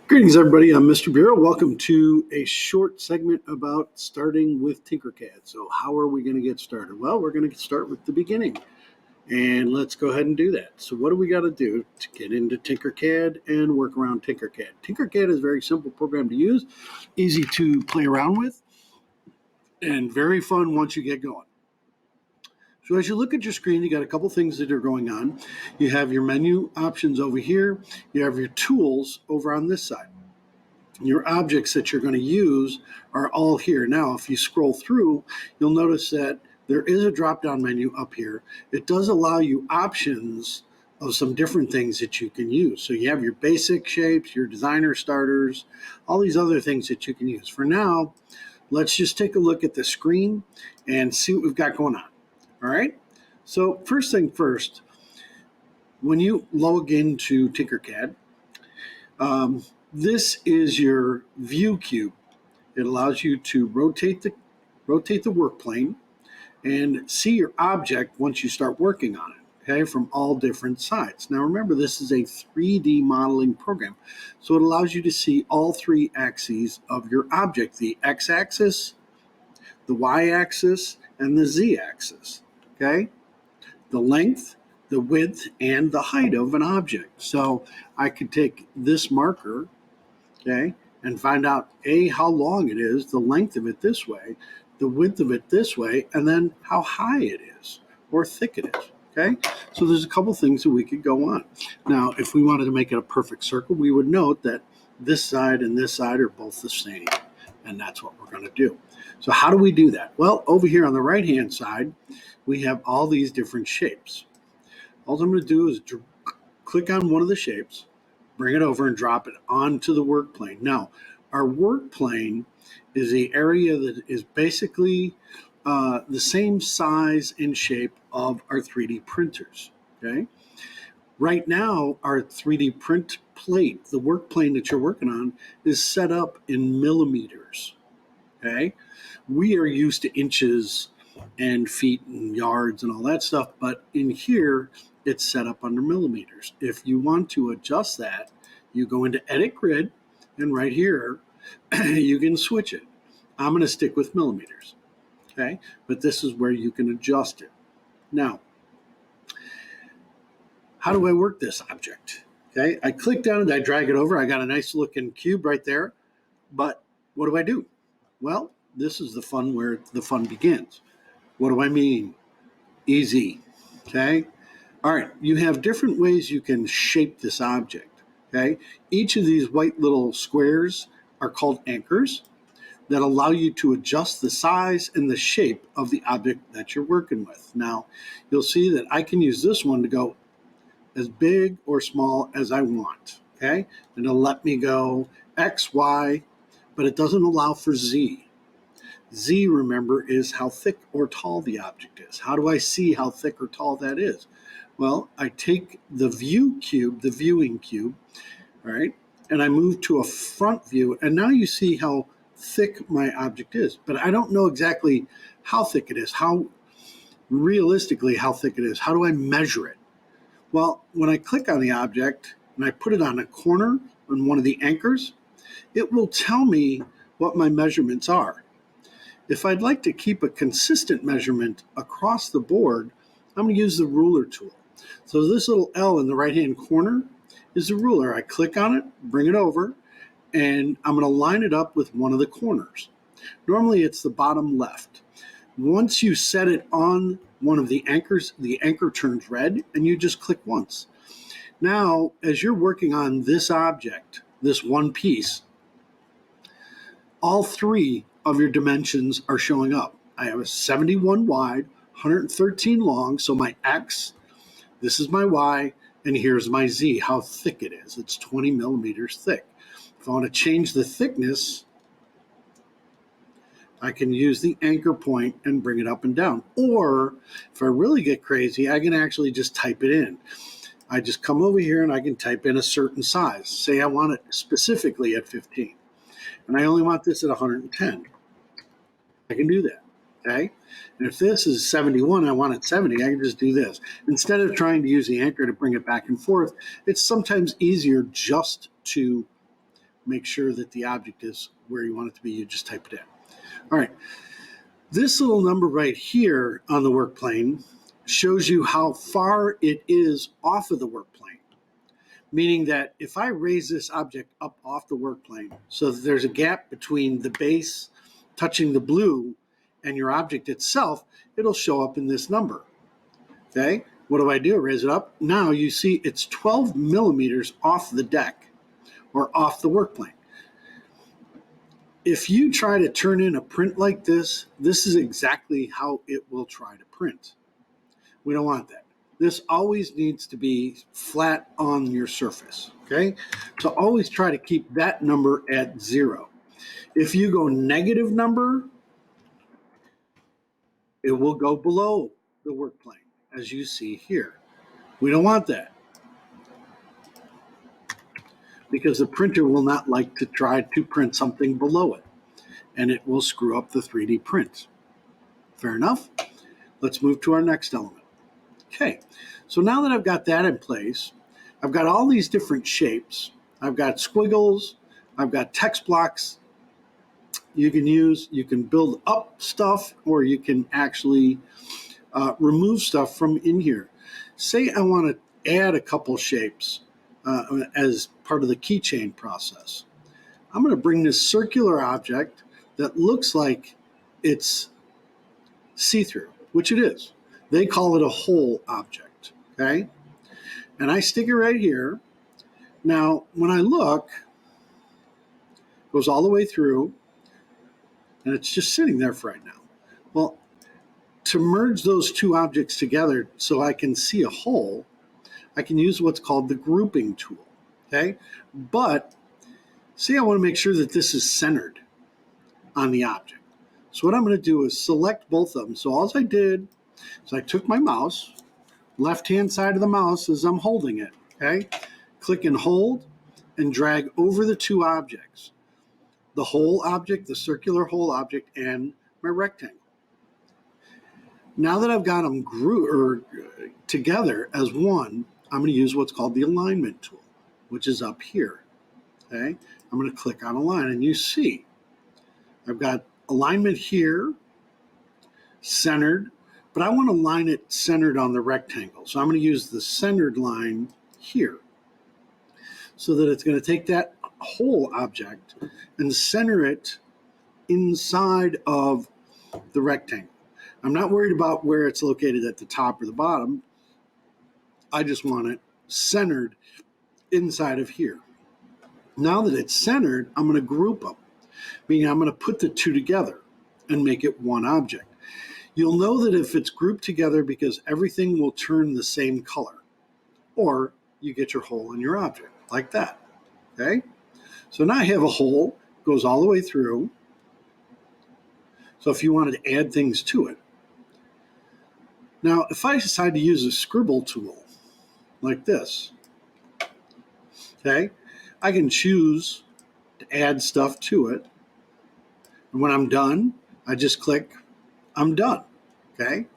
Greetings, everybody. I'm Mr. Bureau. Welcome to a short segment about starting with Tinkercad. So, how are we going to get started? Well, we're going to start with the beginning, and let's go ahead and do that. So, what do we got to do to get into Tinkercad and work around Tinkercad? Tinkercad is a very simple program to use, easy to play around with, and very fun once you get going. So as you look at your screen, you got a couple things that are going on. You have your menu options over here. You have your tools over on this side. Your objects that you're going to use are all here. Now, if you scroll through, you'll notice that there is a drop-down menu up here. It does allow you options of some different things that you can use. So you have your basic shapes, your designer starters, all these other things that you can use. For now, let's just take a look at the screen and see what we've got going on. All right? So first thing first, when you log into Tinkercad, this is your view cube. It allows you to rotate the work plane and see your object once you start working on it, okay, from all different sides. Now remember, this is a 3D modeling program, so it allows you to see all three axes of your object: the x-axis, the y-axis, and the z-axis, okay? The length, the width, and the height of an object. So I could take this marker, okay, and find out how long it is, the length of it this way, the width of it this way, and then how high it is or thick it is. Okay, so there's a couple things that we could go on. Now, if we wanted to make it a perfect circle, we would note that this side and this side are both the same, and that's what we're going to do. So how do we do that? Well, over here on the right-hand side, we have all these different shapes. All I'm going to do is click on one of the shapes, bring it over and drop it onto the work plane. Now, our work plane is the area that is basically the same size and shape of our 3D printers, okay? Right now, our 3D print plate, the work plane that you're working on, is set up in millimeters, okay? We are used to inches and feet and yards and all that stuff, but in here, it's set up under millimeters. If you want to adjust that, you go into Edit Grid, and right here, you can switch it. I'm going to stick with millimeters, okay? But this is where you can adjust it. Now, how do I work this object? Okay, I click down and I drag it over. I got a nice looking cube right there, but what do I do? Well, this is the fun where the fun begins. What do I mean? Easy, okay? All right, you have different ways you can shape this object, okay? Each of these white little squares are called anchors that allow you to adjust the size and the shape of the object that you're working with. Now, you'll see that I can use this one to go as big or small as I want, okay? And it'll let me go X, Y, but it doesn't allow for Z. Z, remember, is how thick or tall the object is. How do I see how thick or tall that is? Well, I take the view cube, the viewing cube, all right, and I move to a front view, and now you see how thick my object is. But I don't know exactly how thick it is, how realistically how thick it is. How do I measure it? Well, when I click on the object and I put it on a corner on one of the anchors, it will tell me what my measurements are. If I'd like to keep a consistent measurement across the board, I'm going to use the ruler tool. So this little L in the right-hand corner is the ruler. I click on it, bring it over, and I'm going to line it up with one of the corners. Normally it's the bottom left. Once you set it on one of the anchors, the anchor turns red, and you just click once. Now, as you're working on this object, this one piece, all three of your dimensions are showing up. I have a 71 wide, 113 long, so my X, this is my Y, and here's my Z, how thick it is. It's 20 millimeters thick. If I want to change the thickness, I can use the anchor point and bring it up and down. Or if I really get crazy, I can actually just type it in. I just come over here and I can type in a certain size. Say I want it specifically at 15. And I only want this at 110. I can do that, okay? And if this is 71, I want it 70, I can just do this. Instead of trying to use the anchor to bring it back and forth, it's sometimes easier just to make sure that the object is where you want it to be, you just type it in. All right. This little number right here on the work plane shows you how far it is off of the work plane. Meaning that if I raise this object up off the work plane so that there's a gap between the base touching the blue and your object itself, it'll show up in this number. Okay, what do? I raise it up. Now you see it's 12 millimeters off the deck or off the work plane. If you try to turn in a print like this, this is exactly how it will try to print. We don't want that. This always needs to be flat on your surface, okay? So always try to keep that number at 0. If you go negative number, it will go below the work plane, as you see here. We don't want that because the printer will not like to try to print something below it, and it will screw up the 3D print. Fair enough? Let's move to our next element. Okay, so now that I've got that in place, I've got all these different shapes. I've got squiggles, I've got text blocks you can use. You can build up stuff, or you can actually remove stuff from in here. Say I want to add a couple shapes as part of the keychain process. I'm going to bring this circular object that looks like it's see-through, which it is. They call it a hole object, okay? And I stick it right here. Now, when I look, it goes all the way through, and it's just sitting there for right now. Well, to merge those two objects together so I can see a hole, I can use what's called the grouping tool, okay? But see, I want to make sure that this is centered on the object. So what I'm going to do is select both of them. So all I did is I took my mouse, left-hand side of the mouse as I'm holding it, okay? Click and hold and drag over the two objects, the hole object, the circular hole object, and my rectangle. Now that I've got them together as one, I'm going to use what's called the alignment tool, which is up here, okay? I'm going to click on align, and you see I've got alignment here, centered, but I want to line it centered on the rectangle. So I'm going to use the centered line here so that it's going to take that whole object and center it inside of the rectangle. I'm not worried about where it's located at the top or the bottom. I just want it centered inside of here. Now that it's centered, I'm going to group them, meaning I'm going to put the two together and make it one object. You'll know that if it's grouped together because everything will turn the same color, or you get your hole in your object like that, okay? So now I have a hole, goes all the way through. So if you wanted to add things to it. Now, if I decide to use a scribble tool like this, okay, I can choose to add stuff to it. And when I'm done, I just click, I'm done, okay?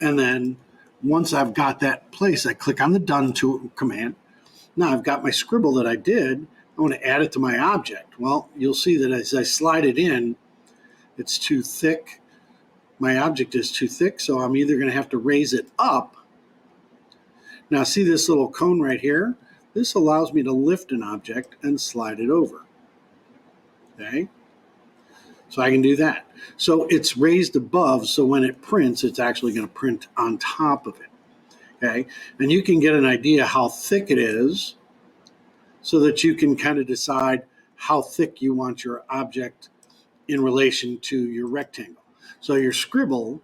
And then once I've got that place, I click on the done to command. Now I've got my scribble that I did. I want to add it to my object. Well, you'll see that as I slide it in, it's too thick. My object is too thick, so I'm either going to have to raise it up. Now see this little cone right here? This allows me to lift an object and slide it over, okay? So I can do that. So it's raised above, so when it prints, it's actually going to print on top of it, okay? And you can get an idea how thick it is so that you can kind of decide how thick you want your object in relation to your rectangle. So your scribble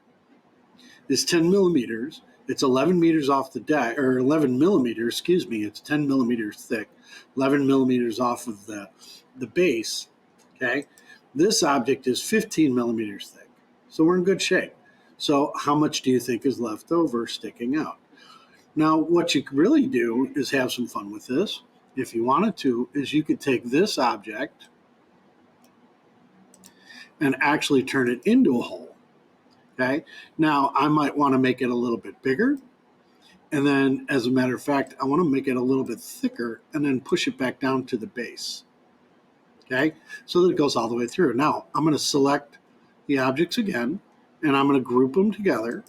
is 10 millimeters. It's 11 meters off the deck, or 11 millimeters, excuse me. It's 10 millimeters thick, 11 millimeters off of the base, okay? This object is 15 millimeters thick. So we're in good shape. So how much do you think is left over sticking out? Now, what you could really do is have some fun with this. If you wanted to, is you could take this object and actually turn it into a hole, okay? Now, I might want to make it a little bit bigger. And then, as a matter of fact, I want to make it a little bit thicker and then push it back down to the base. Okay, so that it goes all the way through. Now, I'm going to select the objects again, and I'm going to group them together,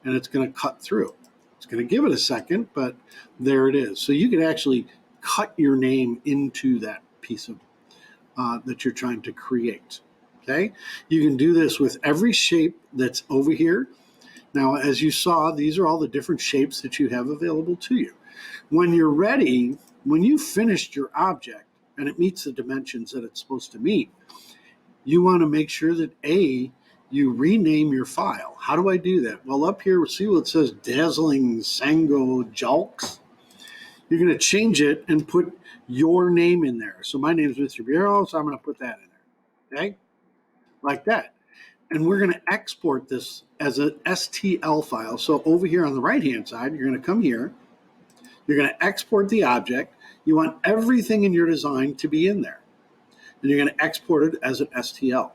and it's going to cut through. It's going to give it a second, but there it is. So you can actually cut your name into that piece of that you're trying to create. Okay, you can do this with every shape that's over here. Now, as you saw, these are all the different shapes that you have available to you. When you're ready, when you've finished your object and it meets the dimensions that it's supposed to meet, you want to make sure that you rename your file. How do I do that? Well, up here, see what it says, Dazzling, Sango, Jaiks. You're going to change it and put your name in there. So my name is Mr. Bureau, so I'm going to put that in there. Okay? Like that. And we're going to export this as an STL file. So over here on the right-hand side, you're going to come here. You're going to export the object. You want everything in your design to be in there. And you're going to export it as an STL.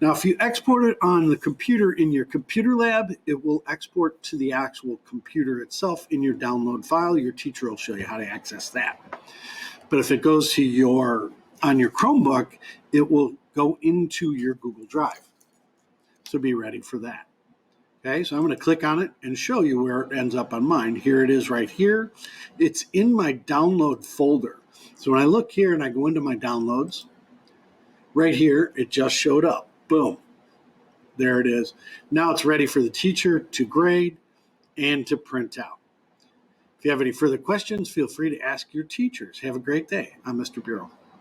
Now, if you export it on the computer in your computer lab, it will export to the actual computer itself in your download file. Your teacher will show you how to access that. But if it goes to on your Chromebook, it will go into your Google Drive. So be ready for that. Okay, so I'm going to click on it and show you where it ends up on mine. Here it is right here. It's in my download folder. So when I look here and I go into my downloads, right here, it just showed up. Boom. There it is. Now it's ready for the teacher to grade and to print out. If you have any further questions, feel free to ask your teachers. Have a great day. I'm Mr. Bureau.